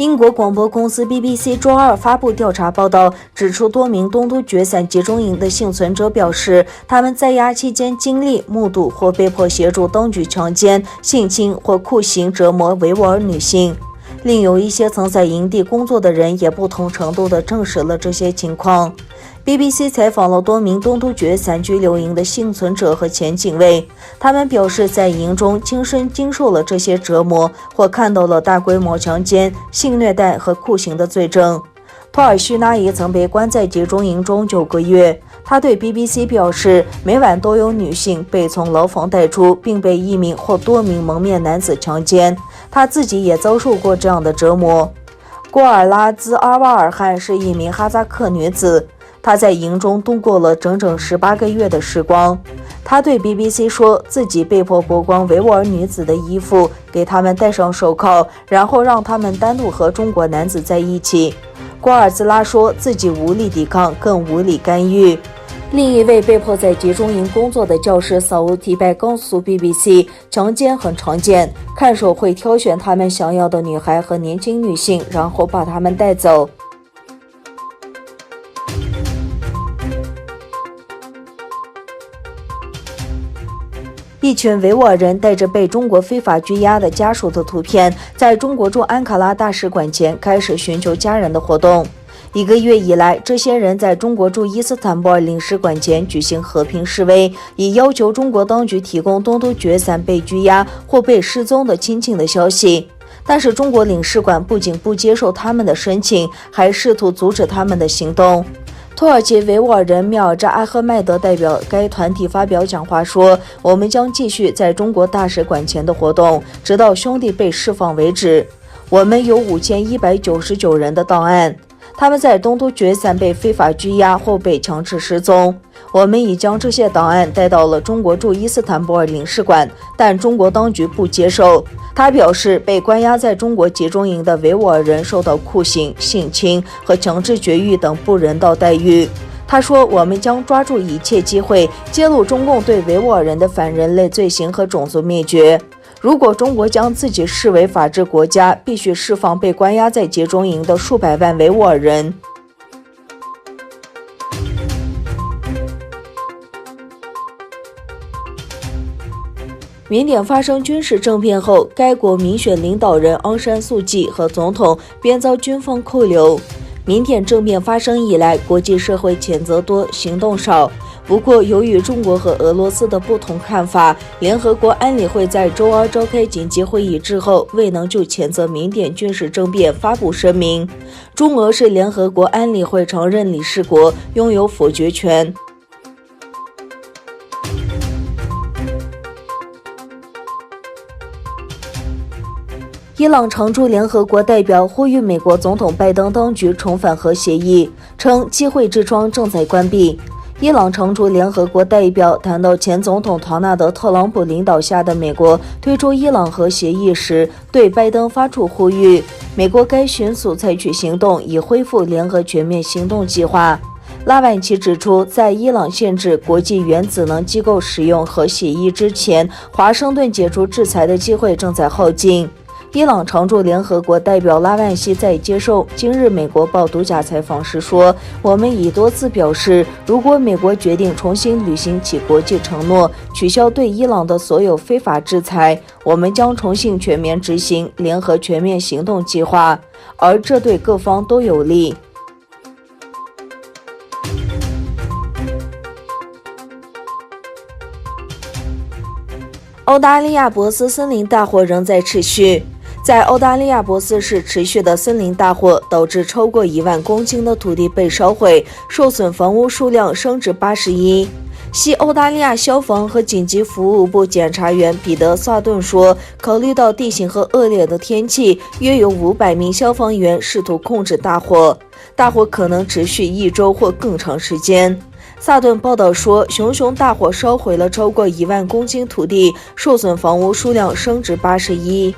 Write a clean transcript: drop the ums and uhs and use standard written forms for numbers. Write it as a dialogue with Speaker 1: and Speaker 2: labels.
Speaker 1: 英国广播公司 BBC 周二发布调查报道，指出多名东突厥散集中营的幸存者表示，他们在押期间经历、目睹或被迫协助当局强奸、性侵或酷刑折磨维吾尔女性。另有一些曾在营地工作的人也不同程度地证实了这些情况。BBC 采访了多名东突厥散拘留营的幸存者和前警卫，他们表示在营中亲身经受了这些折磨，或看到了大规模强奸、性虐待和酷刑的罪证。托尔须纳伊曾被关在集中营中9个月，他对 BBC 表示，每晚都有女性被从牢房带出，并被一名或多名蒙面男子强奸，他自己也遭受过这样的折磨。郭尔拉兹阿瓦尔汗是一名哈萨克女子，她在营中度过了整整18个月的时光。她对 BBC 说，自己被迫剥光维吾尔女子的衣服，给她们戴上手铐，然后让她们单独和中国男子在一起。郭尔兹拉说自己无力抵抗，更无力干预。另一位被迫在集中营工作的教师萨乌提拜告诉 BBC， 强奸很常见，看守会挑选他们想要的女孩和年轻女性，然后把她们带走。一群维吾尔人带着被中国非法拘押的家属的图片，在中国驻安卡拉大使馆前开始寻求家人的活动。1个月以来，这些人在中国驻伊斯坦布尔领事馆前举行和平示威，以要求中国当局提供东突厥散被拘押或被失踪的亲戚的消息。但是中国领事馆不仅不接受他们的申请，还试图阻止他们的行动。土耳其维吾尔人米尔扎阿赫迈德代表该团体发表讲话说，我们将继续在中国大使馆前的活动，直到兄弟被释放为止。我们有5199人的档案，他们在东突厥散被非法拘押或被强制失踪。我们已将这些档案带到了中国驻伊斯坦布尔领事馆，但中国当局不接受。他表示，被关押在中国集中营的维吾尔人受到酷刑、性侵和强制绝育等不人道待遇。他说，我们将抓住一切机会揭露中共对维吾尔人的反人类罪行和种族灭绝。如果中国将自己视为法治国家，必须释放被关押在集中营的数百万维吾尔人。缅甸发生军事政变后，该国民选领导人昂山素季和总统便遭军方扣留。缅甸政变发生以来，国际社会谴责多，行动少。不过，由于中国和俄罗斯的不同看法，联合国安理会在周二召开紧急会议之后，未能就谴责缅甸军事政变发布声明。中俄是联合国安理会常任理事国，拥有否决权。伊朗常驻联合国代表呼吁美国总统拜登当局重返核协议，称机会之窗正在关闭。伊朗常驻联合国代表谈到前总统唐纳德·特朗普领导下的美国推出伊朗核协议时，对拜登发出呼吁，美国该迅速采取行动，以恢复联合全面行动计划。拉万奇指出，在伊朗限制国际原子能机构使用核协议之前，华盛顿解除制裁的机会正在耗尽。伊朗常驻联合国代表拉万西在接受今日美国报独家采访时说，我们已多次表示，如果美国决定重新履行其国际承诺，取消对伊朗的所有非法制裁，我们将重新全面执行联合全面行动计划，而这对各方都有利。澳大利亚博斯森林大火仍在持续。在澳大利亚博斯市持续的森林大火导致超过1万公顷的土地被烧毁，受损房屋数量升至81。西澳大利亚消防和紧急服务部检察员彼得·萨顿说，考虑到地形和恶劣的天气，约有500名消防员试图控制大火，大火可能持续1周或更长时间。萨顿报道说，熊熊大火烧毁了超过1万公顷土地，受损房屋数量升至81。